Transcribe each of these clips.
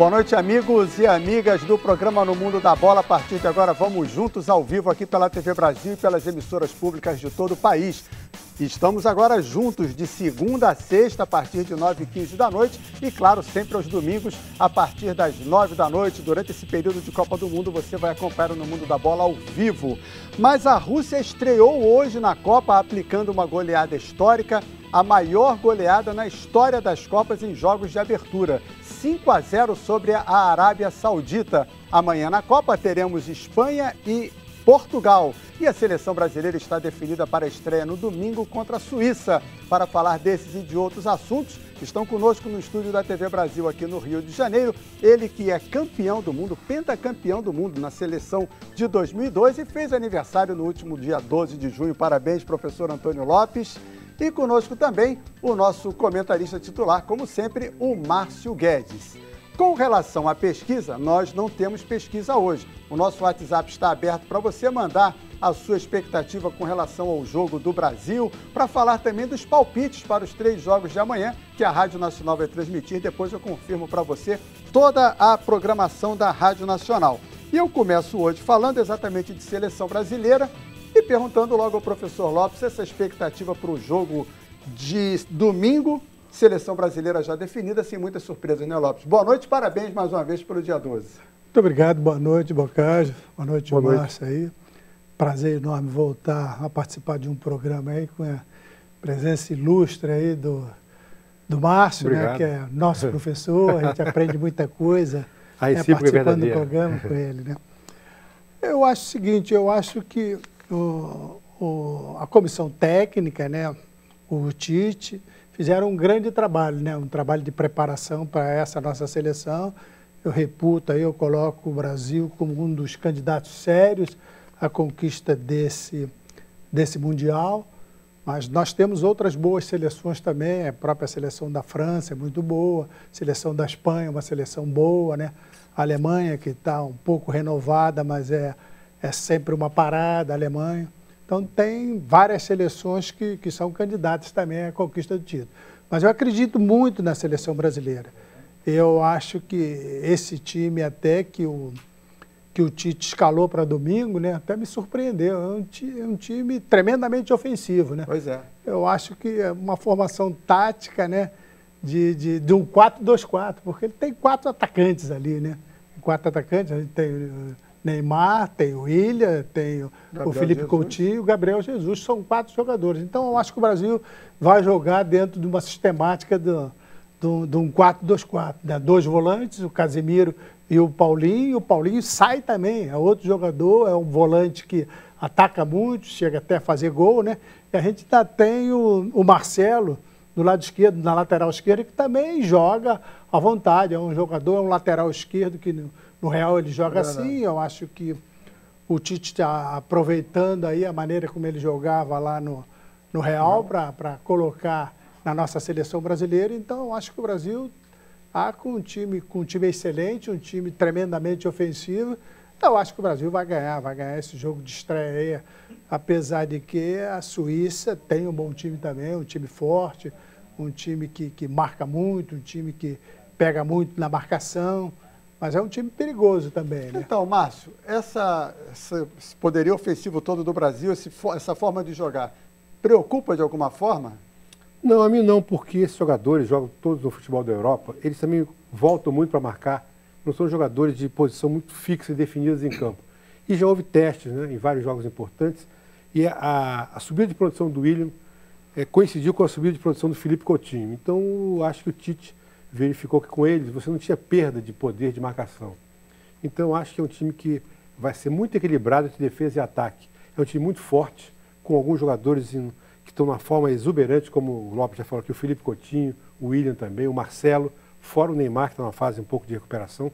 Boa noite, amigos e amigas do programa No Mundo da Bola. A partir de agora, vamos juntos ao vivo aqui pela TV Brasil e pelas emissoras públicas de todo o país. Estamos agora juntos de segunda a sexta, a partir de 9h15 da noite e, claro, sempre aos domingos, a partir das 9 da noite. Durante esse período de Copa do Mundo, você vai acompanhar o No Mundo da Bola ao vivo. Mas a Rússia estreou hoje na Copa, aplicando uma goleada histórica, a maior goleada na história das Copas em jogos de abertura. 5-0 sobre a Arábia Saudita. Amanhã na Copa teremos Espanha e Portugal. E a seleção brasileira está definida para a estreia no domingo contra a Suíça. Para falar desses e de outros assuntos, estão conosco no estúdio da TV Brasil aqui no Rio de Janeiro. Ele que é campeão do mundo, pentacampeão do mundo na seleção de 2002 e fez aniversário no último dia 12 de junho. Parabéns, professor Antônio Lopes. E conosco também o nosso comentarista titular, como sempre, o Márcio Guedes. Com relação à pesquisa, nós não temos pesquisa hoje. O nosso WhatsApp está aberto para você mandar a sua expectativa com relação ao jogo do Brasil, para falar também dos palpites para os 3 jogos de amanhã, que a Rádio Nacional vai transmitir. Depois eu confirmo para você toda a programação da Rádio Nacional. E eu começo hoje falando exatamente de seleção brasileira, e perguntando logo ao professor Lopes essa expectativa para o jogo de domingo, seleção brasileira já definida, sem muitas surpresas, né, Lopes? Boa noite, parabéns mais uma vez pelo dia 12. Muito obrigado, boa noite, Bocajo, boa noite, Márcio aí. Prazer enorme voltar a participar de um programa aí com a presença ilustre aí do Márcio, né, que é nosso professor, a gente aprende muita coisa participando do programa com ele, né? Eu acho o seguinte, eu acho que a comissão técnica, né, o Tite, fizeram um grande trabalho, né, um trabalho de preparação para essa nossa seleção. Eu reputo, aí eu coloco o Brasil como um dos candidatos sérios à conquista desse Mundial, mas nós temos outras boas seleções também, a própria seleção da França é muito boa, a seleção da Espanha é uma seleção boa, né, a Alemanha que está um pouco renovada, mas é sempre uma parada, a Alemanha. Então, tem várias seleções que são candidatas também à conquista do título. Mas eu acredito muito na seleção brasileira. Eu acho que esse time até que o Tite escalou para domingo, né, até me surpreendeu. É um time tremendamente ofensivo, né? Pois é. Eu acho que é uma formação tática, né, de um 4-2-4, porque ele tem 4 atacantes ali, né? 4 atacantes, a gente tem Neymar, tem o William, tem o Felipe Coutinho e o Gabriel Jesus, são 4 jogadores. Então, eu acho que o Brasil vai jogar dentro de uma sistemática de um 4-2-4, né? 2 volantes, o Casemiro e o Paulinho sai também, é outro jogador, é um volante que ataca muito, chega até a fazer gol, né? E a gente ainda tem o Marcelo, do lado esquerdo, na lateral esquerda, que também joga à vontade, é um jogador, é um lateral esquerdo que no Real ele joga assim. Eu acho que o Tite está aproveitando aí a maneira como ele jogava lá no Real para colocar na nossa seleção brasileira. Então, eu acho que o Brasil está com um time excelente, um time tremendamente ofensivo. Então, eu acho que o Brasil vai ganhar esse jogo de estreia aí, apesar de que a Suíça tem um bom time também, um time forte, um time que marca muito, um time que pega muito na marcação. Mas é um time perigoso também, né? Então, Márcio, esse poderio ofensivo todo do Brasil, essa forma de jogar, preocupa de alguma forma? Não, a mim não, porque esses jogadores jogam todos no futebol da Europa, eles também voltam muito para marcar, não são jogadores de posição muito fixa e definidas em campo. E já houve testes, né, em vários jogos importantes, e a subida de produção do William coincidiu com a subida de produção do Felipe Coutinho. Então, eu acho que o Tite verificou que com eles você não tinha perda de poder de marcação. Então, acho que é um time que vai ser muito equilibrado entre defesa e ataque. É um time muito forte, com alguns jogadores que estão numa forma exuberante, como o Lopes já falou aqui, o Felipe Coutinho, o William também, o Marcelo, fora o Neymar, que está numa fase um pouco de recuperação.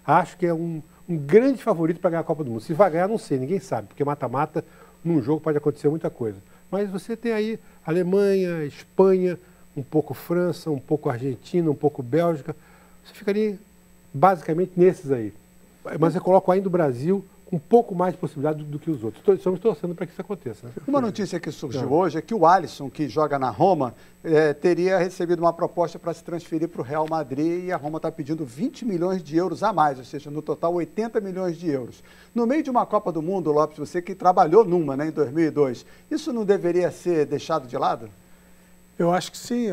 Acho que é um grande favorito para ganhar a Copa do Mundo. Se vai ganhar, não sei, ninguém sabe, porque mata-mata, num jogo pode acontecer muita coisa. Mas você tem aí Alemanha, Espanha, um pouco França, um pouco Argentina, um pouco Bélgica. Você ficaria basicamente nesses aí. Mas eu coloco ainda o Brasil um pouco mais de possibilidade do que os outros. Estamos torcendo para que isso aconteça. Né? Uma notícia que surgiu hoje é que o Alisson, que joga na Roma, teria recebido uma proposta para se transferir para o Real Madrid e a Roma está pedindo 20 milhões de euros a mais, ou seja, no total 80 milhões de euros. No meio de uma Copa do Mundo, Lopes, você que trabalhou numa, né, em 2002, isso não deveria ser deixado de lado? Eu acho que sim,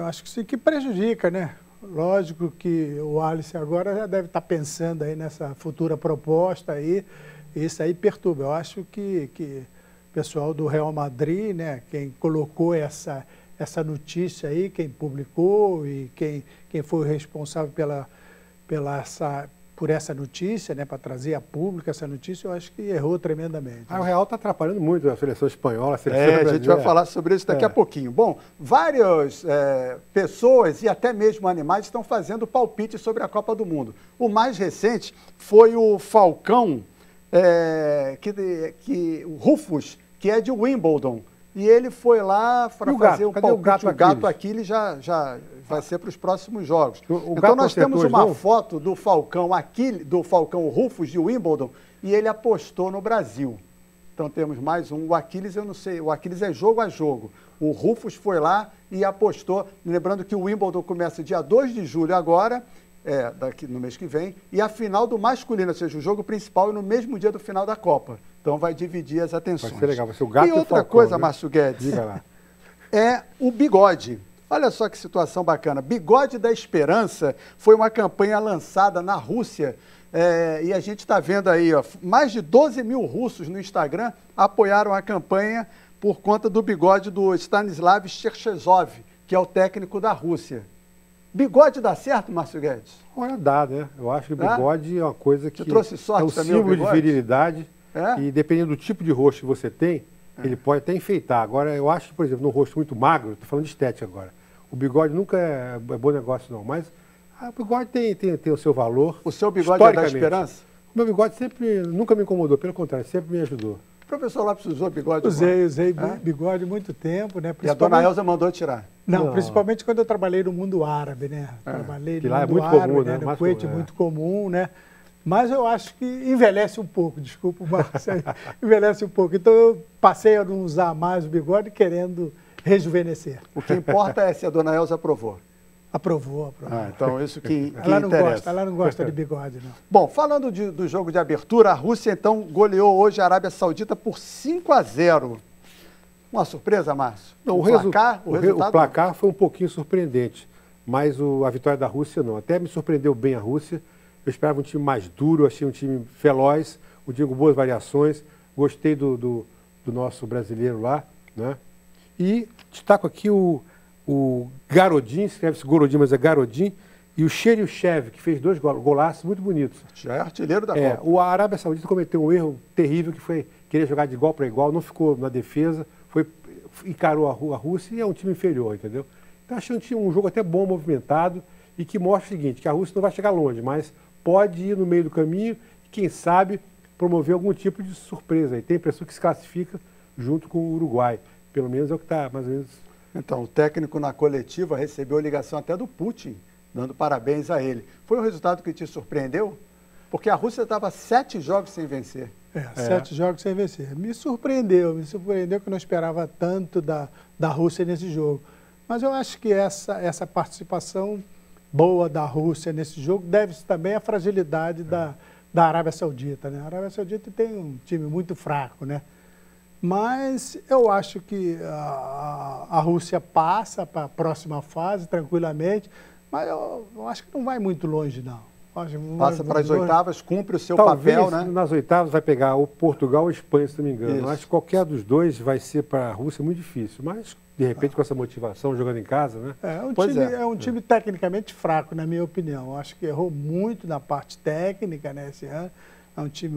que prejudica, né? Lógico que o Alisson agora já deve estar pensando aí nessa futura proposta aí, isso aí perturba. Eu acho que o pessoal do Real Madrid, né, quem colocou essa notícia aí, quem publicou e quem foi o responsável por essa notícia, né, para trazer a público essa notícia, eu acho que errou tremendamente. O Real está atrapalhando muito a seleção espanhola, a seleção brasileira. A gente vai falar sobre isso daqui a pouquinho. Bom, várias pessoas e até mesmo animais estão fazendo palpite sobre a Copa do Mundo. O mais recente foi o Falcão, o Rufus, que é de Wimbledon. E ele foi lá para fazer o palpite. O gato Aquiles já vai ser para os próximos jogos. Então nós temos uma foto do Falcão Rufus de Wimbledon e ele apostou no Brasil. Então temos mais um. O Aquiles, eu não sei, o Aquiles é jogo a jogo. O Rufus foi lá e apostou. Lembrando que o Wimbledon começa dia 2 de julho agora, daqui no mês que vem, e a final do masculino, ou seja, o jogo principal é no mesmo dia do final da Copa. Então vai dividir as atenções. Vai ser legal, vai ser o gato e outra Falcão, coisa, né? Márcio Guedes, diga lá, é o bigode. Olha só que situação bacana. Bigode da Esperança foi uma campanha lançada na Rússia e a gente está vendo aí, ó, mais de 12 mil russos no Instagram apoiaram a campanha por conta do bigode do Stanislav Cherchesov, que é o técnico da Rússia. Bigode dá certo, Márcio Guedes? Olha, dá, né? Eu acho que o bigode é uma coisa que trouxe sorte é um também, símbolo de virilidade e dependendo do tipo de rosto que você tem, ele pode até enfeitar. Agora, eu acho que, por exemplo, num rosto muito magro, estou falando de estética agora, o bigode nunca é bom negócio, não. Mas o bigode tem o seu valor. O seu bigode é da Esperança? O meu bigode nunca me incomodou, pelo contrário, sempre me ajudou. O professor Lopes usou bigode? Usei bigode muito tempo, né? E a dona Elza mandou tirar? Não, principalmente quando eu trabalhei no mundo árabe, né? Trabalhei no lá mundo é muito árabe, comum, né? né? No Kuwait, muito comum, né? Mas eu acho que envelhece um pouco, desculpa, Márcio, envelhece um pouco. Então eu passei a não usar mais o bigode querendo rejuvenescer. O que importa é se a dona Elza aprovou. Aprovou. Então isso que ela interessa. Ela não gosta de bigode, não. Bom, falando do jogo de abertura, a Rússia então goleou hoje a Arábia Saudita por 5-0. Uma surpresa, Márcio? Não, o placar foi um pouquinho surpreendente, mas a vitória da Rússia não. Até me surpreendeu bem a Rússia. Eu esperava um time mais duro, achei um time veloz, um time com boas variações. Gostei do nosso brasileiro lá, né? E destaco aqui o Garodin, escreve-se Gorodin, mas é Garodin, e o Cheryshev, que fez 2 golaços muito bonitos. Já é artilheiro da Copa. A Arábia Saudita cometeu um erro terrível, que foi querer jogar de igual para igual, não ficou na defesa, encarou a Rússia e é um time inferior, entendeu? Então achei um jogo até bom, movimentado, e que mostra o seguinte, que a Rússia não vai chegar longe, mas pode ir no meio do caminho e, quem sabe, promover algum tipo de surpresa. E tem pessoa que se classifica junto com o Uruguai. Pelo menos é o que está mais ou menos. Então, o técnico na coletiva recebeu a ligação até do Putin, dando parabéns a ele. Foi um resultado que te surpreendeu? Porque a Rússia estava 7 jogos sem vencer. 7 jogos sem vencer. Me surpreendeu que eu não esperava tanto da Rússia nesse jogo. Mas eu acho que essa participação boa da Rússia nesse jogo deve-se também à fragilidade da Arábia Saudita, né? A Arábia Saudita tem um time muito fraco, né? Mas eu acho que a Rússia passa para a próxima fase tranquilamente, mas eu acho que não vai muito longe, não. Passa para as oitavas, cumpre o seu Talvez, papel, né? Nas oitavas vai pegar o Portugal ou a Espanha, se não me engano. Eu acho que qualquer dos dois vai ser para a Rússia muito difícil, mas de repente com essa motivação, jogando em casa, né? É um time tecnicamente fraco, na minha opinião. Eu acho que errou muito na parte técnica, né, esse ano. É um time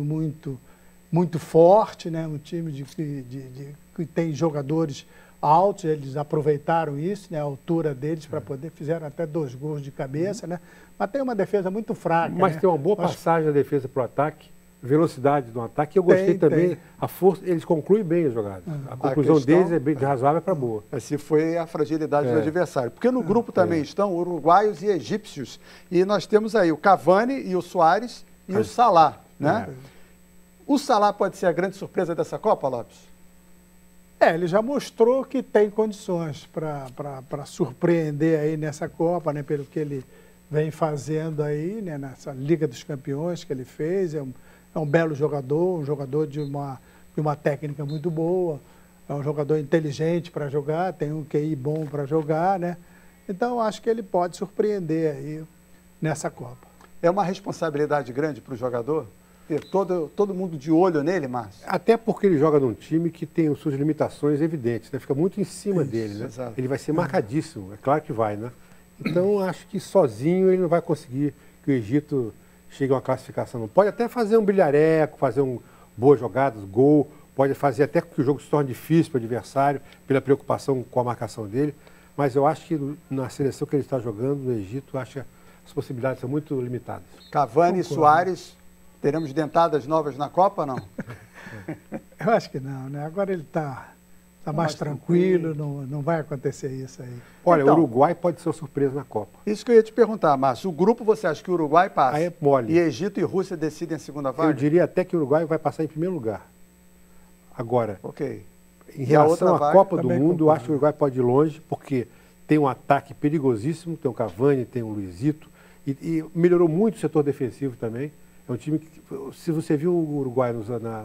muito forte, né? Um time que tem jogadores altos, eles aproveitaram isso, né? A altura deles para poder, fizeram até 2 gols de cabeça, né? Mas tem uma defesa muito fraca. Mas né? tem uma boa passagem da defesa para o ataque, velocidade do ataque. Eu gostei também, a força, eles concluem bem as jogadas. A conclusão deles é bem de razoável para boa. Essa foi a fragilidade do adversário. Porque no grupo também estão uruguaios e egípcios. E nós temos aí o Cavani e o Soares e o Salah, né? O Salah pode ser a grande surpresa dessa Copa, Lopes? Ele já mostrou que tem condições para surpreender aí nessa Copa, né, pelo que ele vem fazendo aí, né, nessa Liga dos Campeões que ele fez. É um belo jogador, um jogador de uma técnica muito boa, é um jogador inteligente para jogar, tem um QI bom para jogar, né? Então, acho que ele pode surpreender aí nessa Copa. É uma responsabilidade grande para o jogador? Ter todo mundo de olho nele, Márcio? Até porque ele joga num time que tem suas limitações evidentes, né? Fica muito em cima dele, né? Exato. Ele vai ser marcadíssimo, é claro que vai, né? Então, acho que sozinho ele não vai conseguir que o Egito chegue a uma classificação. Não. Pode até fazer um brilhareco, fazer boas jogadas, gol, pode fazer até que o jogo se torne difícil para o adversário, pela preocupação com a marcação dele, mas eu acho que na seleção que ele está jogando no Egito, acho que as possibilidades são muito limitadas. Cavani e Suárez, teremos dentadas novas na Copa, não? Eu acho que não, né? Agora ele está mais tranquilo, não vai acontecer isso aí. Olha, então, o Uruguai pode ser uma surpresa na Copa. Isso que eu ia te perguntar, Márcio. O grupo, você acha que o Uruguai passa? Aí é mole. E Egito e Rússia decidem a segunda vaga? Eu diria até que o Uruguai vai passar em primeiro lugar. Agora, ok. Em relação à Copa do Mundo, eu acho que o Uruguai pode ir longe, porque tem um ataque perigosíssimo, tem o Cavani, tem o Luizito, e melhorou muito o setor defensivo também. É um time que, se você viu o Uruguai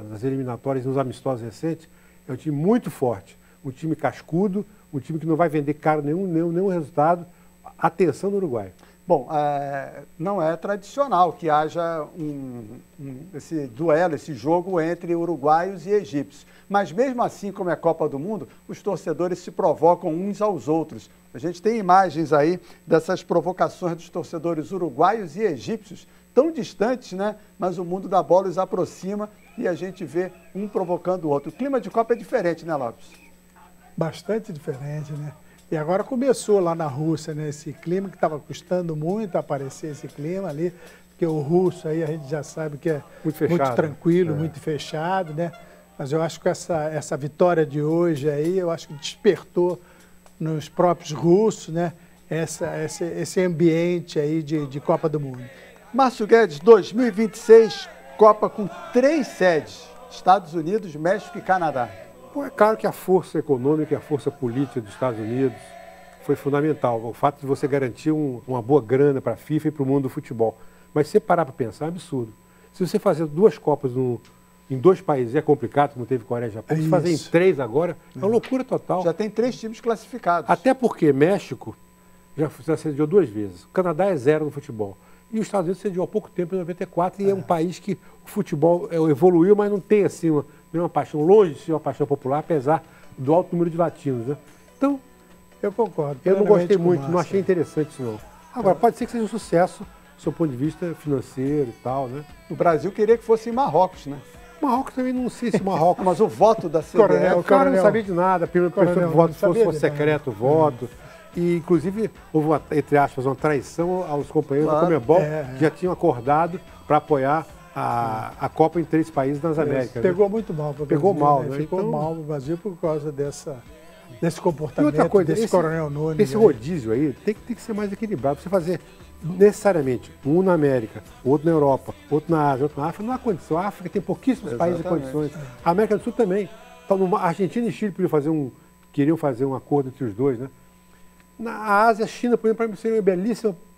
nas eliminatórias, nos amistosos recentes, é um time muito forte, um time cascudo, um time que não vai vender caro nenhum resultado. Atenção no Uruguai. Bom, não é tradicional que haja esse duelo, esse jogo entre uruguaios e egípcios. Mas mesmo assim, como é Copa do Mundo, os torcedores se provocam uns aos outros. A gente tem imagens aí dessas provocações dos torcedores uruguaios e egípcios, tão distantes, né? Mas o mundo da bola os aproxima e a gente vê um provocando o outro. O clima de Copa é diferente, né, Lopes? Bastante diferente, né? E agora começou lá na Rússia, né, esse clima que estava custando muito aparecer esse clima ali, porque o russo aí a gente já sabe que é muito tranquilo, muito fechado, né? Mas eu acho que essa vitória de hoje aí, eu acho que despertou nos próprios russos, né, esse ambiente aí de Copa do Mundo. Márcio Guedes, 2026, Copa com 3 sedes, Estados Unidos, México e Canadá. É claro que a força econômica e a força política dos Estados Unidos foi fundamental. O fato de você garantir uma boa grana para a FIFA e para o mundo do futebol. Mas se você parar para pensar, é um absurdo. Se você fazer 2 Copas em 2 países é complicado, como teve Coreia e Japão. Se fazer em 3 agora, é uma loucura total. Já tem 3 times classificados. Até porque México já sediou 2 vezes. O Canadá é 0 no futebol. E os Estados Unidos sediou há pouco tempo, em 94, e é um país que o futebol evoluiu, mas não tem assim nenhuma paixão, longe de ser uma paixão popular, apesar do alto número de latinos, né? Então, eu concordo. Eu não gostei muito, não achei interessante isso não. Agora, pode ser que seja um sucesso, do seu ponto de vista financeiro e tal, né? O Brasil queria que fosse em Marrocos, né? Marrocos também não sei se Marrocos... Mas o voto da CBF... O cara não sabia de nada, a pessoa do voto fosse secreto o voto. E, inclusive, houve, entre aspas, uma traição aos companheiros da Conmebol, que já tinham acordado para apoiar a Copa em 3 países nas Américas. Pegou né? muito mal para o Brasil. Pegou mal, né? né? Ficou então... mal o Brasil por causa desse comportamento, outra coisa, desse Coronel Nunes. Esse rodízio aí tem que ser mais equilibrado. Você fazer necessariamente um na América, outro na Europa, outro na Ásia, outro na África, não há condição. A África tem pouquíssimos países e condições. A América do Sul também. Então, a Argentina e Chile queriam fazer um acordo entre os dois, né? Na Ásia, a China, por exemplo, para mim seria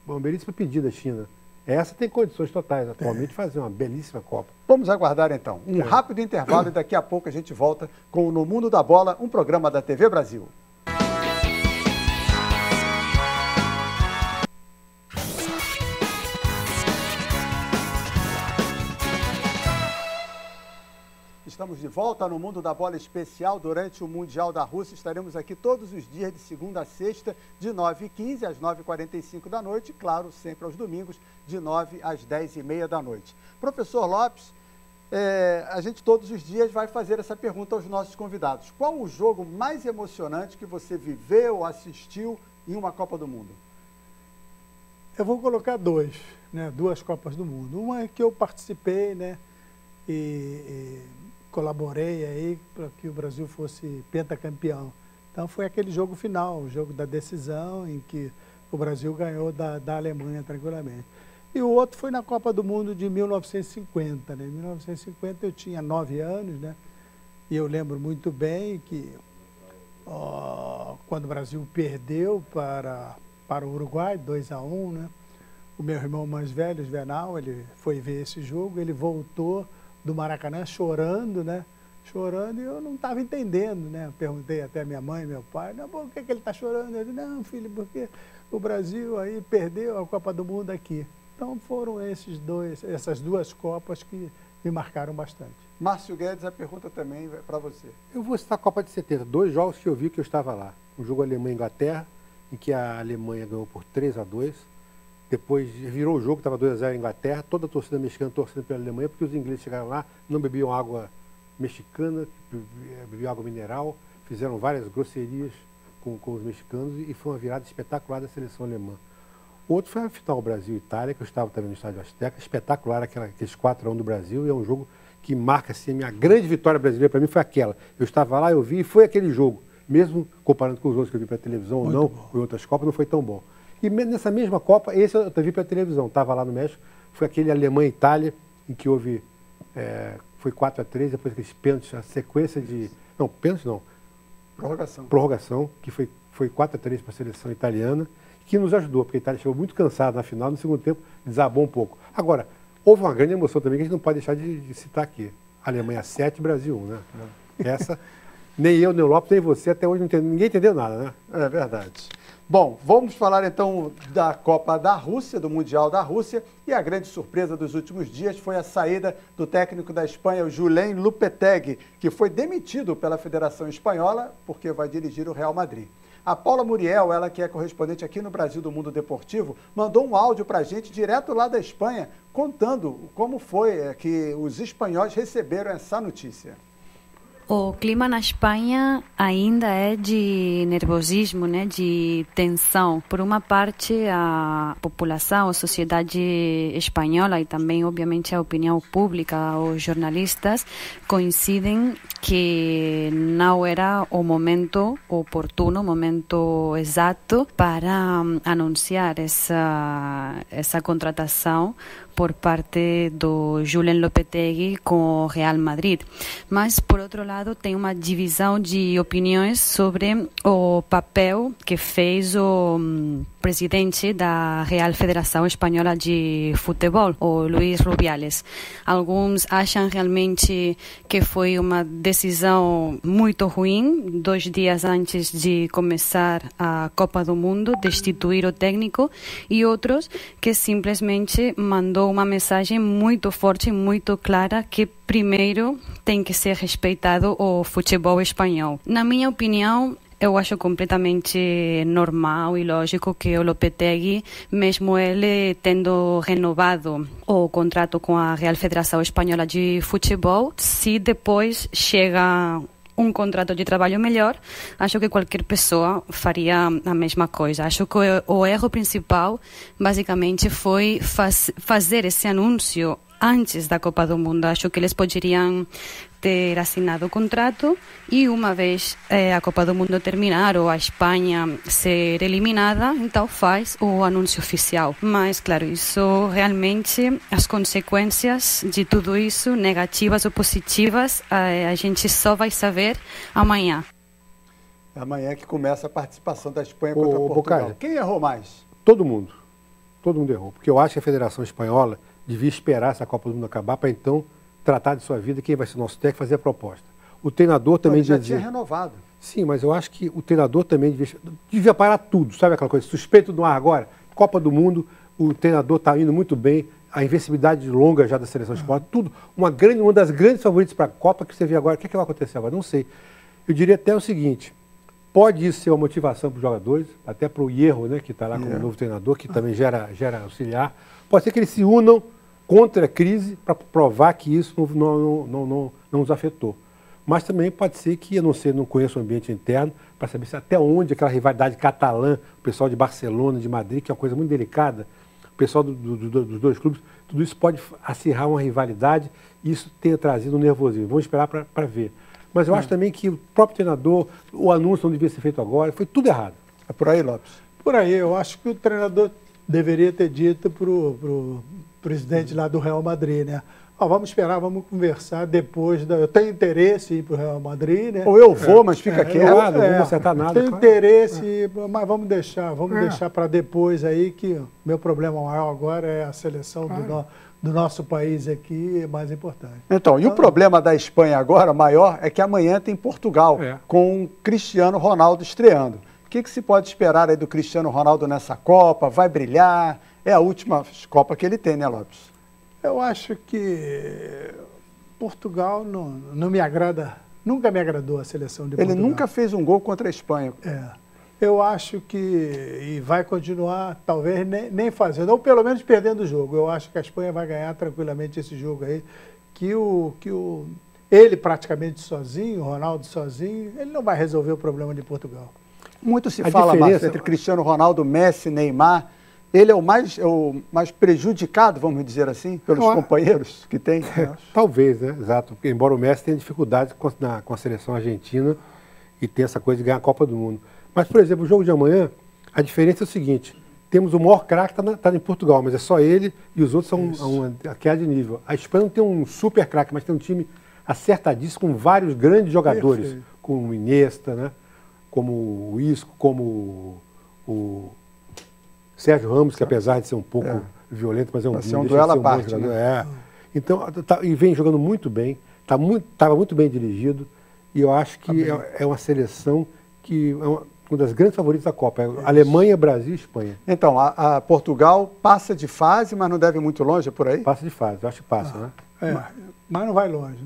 uma belíssima pedida da China. Essa tem condições totais atualmente de fazer uma belíssima Copa. Vamos aguardar então um rápido intervalo e daqui a pouco a gente volta com o No Mundo da Bola, um programa da TV Brasil. Estamos de volta no Mundo da Bola especial. Durante o Mundial da Rússia, estaremos aqui todos os dias, de segunda a sexta, de 9h15 às 9h45 da noite, claro, sempre aos domingos, de 9 às 10h30 da noite. Professor Lopes, a gente todos os dias vai fazer essa pergunta aos nossos convidados. Qual o jogo mais emocionante que você viveu, assistiu em uma Copa do Mundo? Eu vou colocar 2, né? 2 Copas do Mundo. Uma é que eu participei, né? E colaborei aí para que o Brasil fosse pentacampeão. Então foi aquele jogo final, o jogo da decisão, em que o Brasil ganhou da Alemanha tranquilamente. E o outro foi na Copa do Mundo de 1950. Né? Em 1950 eu tinha 9 anos, né? E eu lembro muito bem que quando o Brasil perdeu para o Uruguai, 2-1, né? O meu irmão mais velho, Juvenal, ele foi ver esse jogo, ele voltou do Maracanã chorando, né? Chorando, e eu não estava entendendo, né? Perguntei até a minha mãe, meu pai, não, por que ele está chorando? Eu disse, não, filho, porque o Brasil aí perdeu a Copa do Mundo aqui. Então foram essas duas Copas que me marcaram bastante. Márcio Guedes, a pergunta também é para você. Eu vou citar a Copa de 70, 2 jogos que eu vi que eu estava lá. Um jogo Alemanha-Inglaterra, em que a Alemanha ganhou por 3-2. Depois virou o jogo, estava 2-0 Inglaterra, toda a torcida mexicana torcendo pela Alemanha, porque os ingleses chegaram lá, não bebiam água mexicana, bebiam água mineral, fizeram várias grosserias com os mexicanos e foi uma virada espetacular da seleção alemã. O outro foi a final Brasil-Itália, que eu estava também no Estádio Azteca, espetacular, aqueles 4-1 do Brasil, e é um jogo que marca assim, a minha grande vitória brasileira para mim foi aquela. Eu estava lá, eu vi, e foi aquele jogo, mesmo comparando com os outros que eu vi pela televisão ou não, ou em outras Copas, não foi tão bom. E nessa mesma Copa, esse eu vi pela televisão, estava lá no México, foi aquele Alemanha-Itália, em que houve, foi 4-3, depois aqueles pênaltis, a sequência de... Não, pênaltis não. Prorrogação, que foi 4-3 para a seleção italiana, que nos ajudou, porque a Itália chegou muito cansada na final, no segundo tempo desabou um pouco. Agora, houve uma grande emoção também, que a gente não pode deixar de citar aqui. Alemanha 7, Brasil 1, né? Essa, nem eu, nem o Lopes, nem você, até hoje ninguém entendeu nada, né? É verdade. Bom, vamos falar então da Copa da Rússia, do Mundial da Rússia, e a grande surpresa dos últimos dias foi a saída do técnico da Espanha, o Julen Lopetegui, que foi demitido pela Federação Espanhola porque vai dirigir o Real Madrid. A Paula Muriel, ela que é correspondente aqui no Brasil do Mundo Deportivo, mandou um áudio para a gente direto lá da Espanha, contando como foi que os espanhóis receberam essa notícia. O clima na Espanha ainda é de nervosismo, né, de tensão. Por uma parte, a população, a sociedade espanhola e também, obviamente, a opinião pública, os jornalistas, coincidem que não era o momento oportuno, o momento exato para anunciar essa contratação por parte do Julen Lopetegui com o Real Madrid. Mas, por outro lado, tem uma divisão de opiniões sobre o papel que fez o presidente da Real Federação Espanhola de Futebol, o Luis Rubiales. Alguns acham realmente que foi uma decisão muito ruim, 2 dias antes de começar a Copa do Mundo, destituir o técnico, e outros que simplesmente mandou uma mensagem muito forte, muito clara, que primeiro tem que ser respeitado o futebol espanhol. Na minha opinião, eu acho completamente normal e lógico que o Lopetegui, mesmo ele tendo renovado o contrato com a Real Federação Espanhola de Futebol, se depois chega um contrato de trabalho melhor, acho que qualquer pessoa faria a mesma coisa. Acho que o erro principal, basicamente, foi fazer esse anúncio antes da Copa do Mundo. Acho que eles poderiam ter assinado o contrato e uma vez a Copa do Mundo terminar ou a Espanha ser eliminada, então faz o anúncio oficial. Mas, claro, isso realmente, as consequências de tudo isso, negativas ou positivas, a gente só vai saber amanhã. Amanhã que começa a participação da Espanha contra Portugal. Bocage, quem errou mais? Todo mundo errou, porque eu acho que a Federação Espanhola devia esperar essa Copa do Mundo acabar para então tratar de sua vida, quem vai ser nosso técnico, fazer a proposta. O treinador também já tinha renovado. Sim, mas eu acho que o treinador também devia parar tudo, sabe aquela coisa, suspeito do ar agora, Copa do Mundo, o treinador está indo muito bem, a invencibilidade longa já da seleção espanhola, tudo, uma das grandes favoritas para a Copa que você vê agora. O que vai acontecer agora? Não sei. Eu diria até o seguinte, pode isso ser uma motivação para os jogadores, até para o Hierro, né, que está lá como novo treinador, que também gera auxiliar. Pode ser que eles se unam contra a crise para provar que isso não nos afetou. Mas também pode ser que, eu não conheço o ambiente interno, para saber se até onde aquela rivalidade catalã, o pessoal de Barcelona, de Madrid, que é uma coisa muito delicada, o pessoal dos dois clubes, tudo isso pode acirrar uma rivalidade e isso tenha trazido um nervosismo. Vamos esperar para ver. Mas eu acho também que o próprio treinador, o anúncio não devia ser feito agora, foi tudo errado. É por aí, Lopes? Por aí, eu acho que o treinador deveria ter dito para o presidente lá do Real Madrid, né? Ó, vamos esperar, vamos conversar depois. Eu tenho interesse em ir para o Real Madrid, né? Ou eu vou, mas fica quieto. Não vamos acertar nada. Tenho interesse, mas vamos deixar para depois aí, que o meu problema maior agora é a seleção do nosso país aqui, é mais importante. Então, e o problema da Espanha agora, maior, é que amanhã tem Portugal, com o Cristiano Ronaldo estreando. O que se pode esperar aí do Cristiano Ronaldo nessa Copa? Vai brilhar? É a última Copa que ele tem, né, Lopes? Eu acho que Portugal não me agrada, nunca me agradou a seleção de Portugal. Ele nunca fez um gol contra a Espanha. Eu acho que vai continuar, talvez, nem fazendo, ou pelo menos perdendo o jogo. Eu acho que a Espanha vai ganhar tranquilamente esse jogo aí, ele praticamente sozinho, o Ronaldo sozinho, ele não vai resolver o problema de Portugal. Muito se fala, Márcio, entre Cristiano Ronaldo, Messi, Neymar. Ele é o mais prejudicado, vamos dizer assim, pelos companheiros que tem? Talvez, né? Exato. Porque, embora o Messi tenha dificuldade com a seleção argentina e tenha essa coisa de ganhar a Copa do Mundo. Mas, por exemplo, o jogo de amanhã, a diferença é o seguinte: temos o maior craque que está em Portugal, mas é só ele e os outros são uma queda de nível. A Espanha não tem um super craque, mas tem um time acertadíssimo com vários grandes jogadores, como o Iniesta, né? Como o Isco, como o Sérgio Ramos, que apesar de ser um pouco violento, mas é um duelo à parte, né? Então, e vem jogando muito bem, estava muito bem dirigido, e eu acho que é uma seleção que é uma das grandes favoritas da Copa. Alemanha, Brasil e Espanha. Então, a Portugal passa de fase, mas não deve ir muito longe, é por aí? Passa de fase, eu acho que passa, né? Mas não vai longe,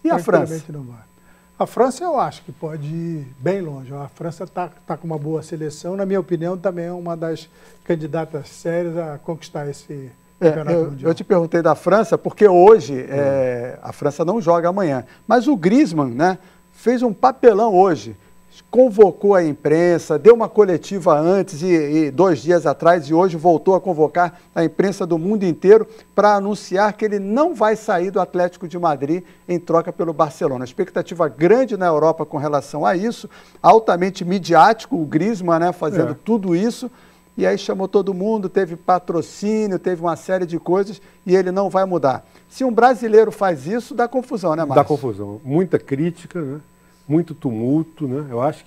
E a França? Não vai. A França eu acho que pode ir bem longe. A França está com uma boa seleção. Na minha opinião, também é uma das candidatas sérias a conquistar esse campeonato mundial. Eu te perguntei da França porque hoje a França não joga amanhã. Mas o Griezmann, né, fez um papelão hoje. Convocou a imprensa, deu uma coletiva antes e 2 dias atrás e hoje voltou a convocar a imprensa do mundo inteiro para anunciar que ele não vai sair do Atlético de Madrid em troca pelo Barcelona. Expectativa grande na Europa com relação a isso, altamente midiático, o Griezmann, né, fazendo tudo isso, e aí chamou todo mundo, teve patrocínio, teve uma série de coisas e ele não vai mudar. Se um brasileiro faz isso, dá confusão, né, Márcio? Dá confusão, muita crítica, né? Muito tumulto, né? Eu acho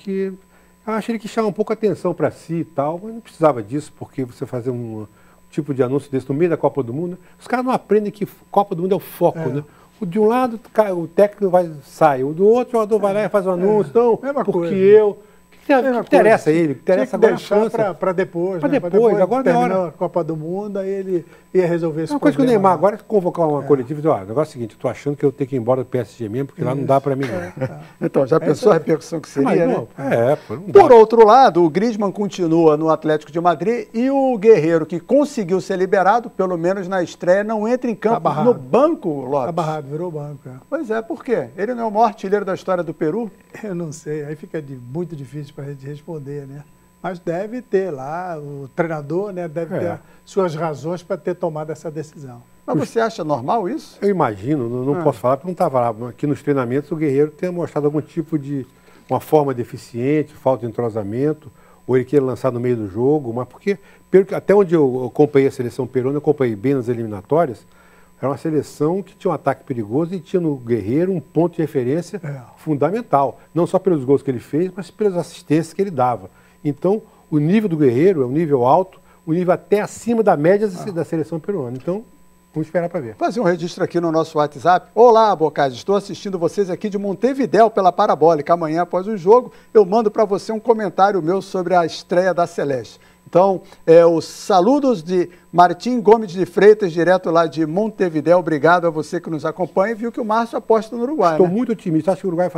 ele que chama um pouco a atenção para si e tal, mas não precisava disso, porque você fazer um tipo de anúncio desse no meio da Copa do Mundo, os caras não aprendem que Copa do Mundo é o foco, né? De um lado, o técnico sai, o do outro jogador vai lá e faz um anúncio, então, porque eu... O que interessa a ele? Interessa agora deixar para depois. Para depois, agora terminou a Copa do Mundo, aí ele ia resolver esse problema. Uma coisa que o Neymar agora é convocar uma coletiva e dizer, o negócio é o seguinte, eu estou achando que eu tenho que ir embora do PSG mesmo, porque lá não dá para mim não. Então, já pensou a repercussão que seria, né? Não dá. Por outro lado, o Griezmann continua no Atlético de Madrid e o Guerreiro, que conseguiu ser liberado, pelo menos na estreia, não entra em campo no banco, Lopes. Está barrado, virou banco. Pois é, por quê? Ele não é o maior artilheiro da história do Peru? Eu não sei, aí fica muito difícil para a gente responder, né? Mas deve ter lá, o treinador, né, deve ter suas razões para ter tomado essa decisão. Mas você acha normal isso? Eu imagino, não posso falar porque não estava lá. Aqui nos treinamentos o Guerreiro tenha mostrado algum tipo de uma forma deficiente, falta de entrosamento, ou ele queira lançar no meio do jogo, mas porque, até onde eu acompanhei a seleção peruana, eu acompanhei bem nas eliminatórias, era uma seleção que tinha um ataque perigoso e tinha no Guerreiro um ponto de referência fundamental. Não só pelos gols que ele fez, mas pelas assistências que ele dava. Então, o nível do Guerreiro é um nível alto, um nível até acima da média da seleção peruana. Então, vamos esperar para ver. Fazer um registro aqui no nosso WhatsApp. Olá, Bocage, estou assistindo vocês aqui de Montevidéu pela Parabólica. Amanhã, após o jogo, eu mando para você um comentário meu sobre a estreia da Celeste. Então, os saludos de Martim Gomes de Freitas, direto lá de Montevidéu. Obrigado a você que nos acompanha e viu que o Márcio aposta no Uruguai. Estou muito otimista. Acho que o Uruguai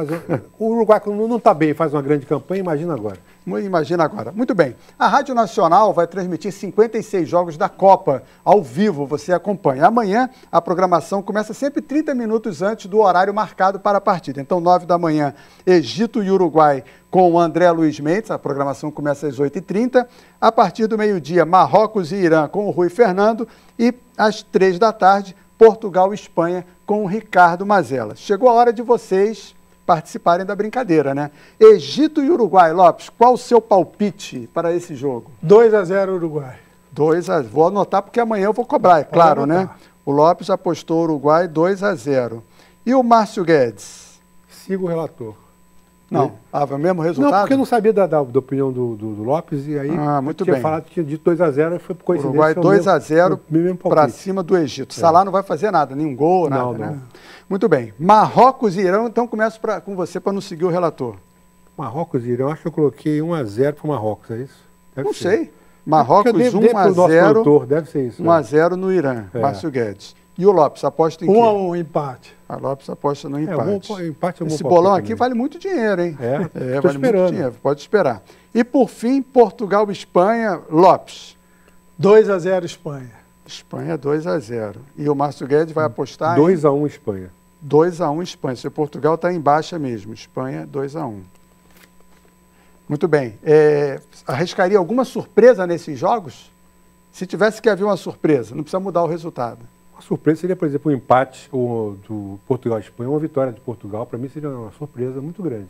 o Uruguai, quando não está bem, faz uma grande campanha, imagina agora. Imagina agora. Muito bem. A Rádio Nacional vai transmitir 56 jogos da Copa ao vivo. Você acompanha. Amanhã, a programação começa sempre 30 minutos antes do horário marcado para a partida. Então, 9 da manhã, Egito e Uruguai com o André Luiz Mendes. A programação começa às 8h30. A partir do meio-dia, Marrocos e Irã com o Rui Fernando. E às 3 da tarde, Portugal e Espanha com o Ricardo Mazella. Chegou a hora de vocês participarem da brincadeira, né? Egito e Uruguai, Lopes, qual o seu palpite para esse jogo? 2-0 Uruguai. Vou anotar porque amanhã eu vou cobrar, é claro, né? O Lopes apostou Uruguai 2-0. E o Márcio Guedes? Sigo o relator. Não, foi o mesmo resultado? Não, porque eu não sabia da opinião do Lopes e aí muito tinha bem. falado que tinha dito 2-0 e foi por coincidência. Uruguai 2-0 para cima do Egito. Salah não vai fazer nada, nenhum gol, nada, né? Não. Muito bem. Marrocos e Irã, então começo com você para não seguir o relator. Marrocos e Irã, acho que eu coloquei 1-0 para o Marrocos, é isso? Não sei. Marrocos 1-0. Deve ser isso. 1-0 no Irã, Márcio Guedes. E o Lopes, aposta em quê? 1-1, empate. A Lopes aposta no empate. Empate é um Esse bolão aqui vale muito dinheiro, hein? Tô vale esperando. muito dinheiro, pode esperar. E por fim, Portugal e Espanha, Lopes. 2-0 Espanha. Espanha 2-0. E o Márcio Guedes vai apostar 2-1 Espanha. 2-1 Espanha. Se o Portugal está em baixa mesmo. Espanha 2-1. Muito bem. Arriscaria alguma surpresa nesses jogos? Se tivesse que haver uma surpresa, não precisa mudar o resultado. A surpresa seria, por exemplo, um empate do Portugal e Espanha, uma vitória de Portugal, para mim seria uma surpresa muito grande.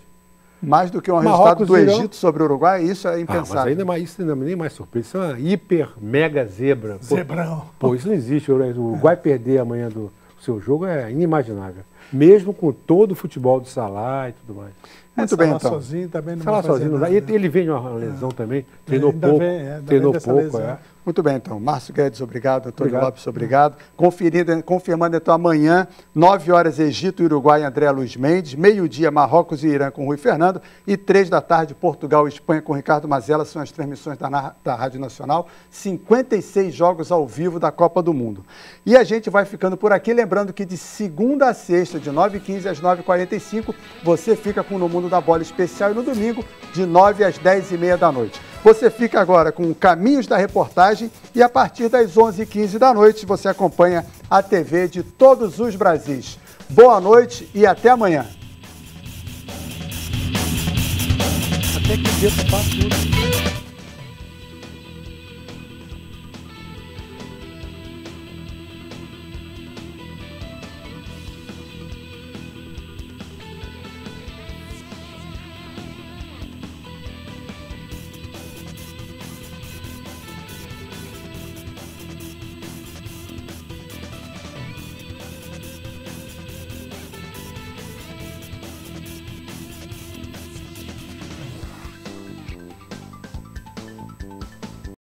Mais do que um resultado do Egito sobre o Uruguai, isso é impensável. Mas isso ainda nem mais surpresa, isso é uma hiper, mega zebra. Zebrão. Pô, isso não existe. O Uruguai perder amanhã do seu jogo é inimaginável. Mesmo com todo o futebol do Salah e tudo mais. Muito bem, então. Sozinho também não Salah sozinho não dá. Ele vem de uma lesão também, treinou pouco. Treinou pouco, Muito bem, então. Márcio Guedes, obrigado. Antônio Lopes, obrigado. Confirmando, então, amanhã, 9 horas, Egito e Uruguai, André Luiz Mendes. Meio-dia, Marrocos e Irã com Rui Fernando. E 3 da tarde, Portugal e Espanha com Ricardo Mazella. São as transmissões da Rádio Nacional. 56 jogos ao vivo da Copa do Mundo. E a gente vai ficando por aqui. Lembrando que de segunda a sexta, de 9h15 às 9h45, você fica com o No Mundo da Bola Especial. E no domingo, de 9 às 10h30 da noite. Você fica agora com Caminhos da Reportagem e a partir das 11h15 da noite você acompanha a TV de todos os Brasis. Boa noite e até amanhã. Até que dia eu faço tudo.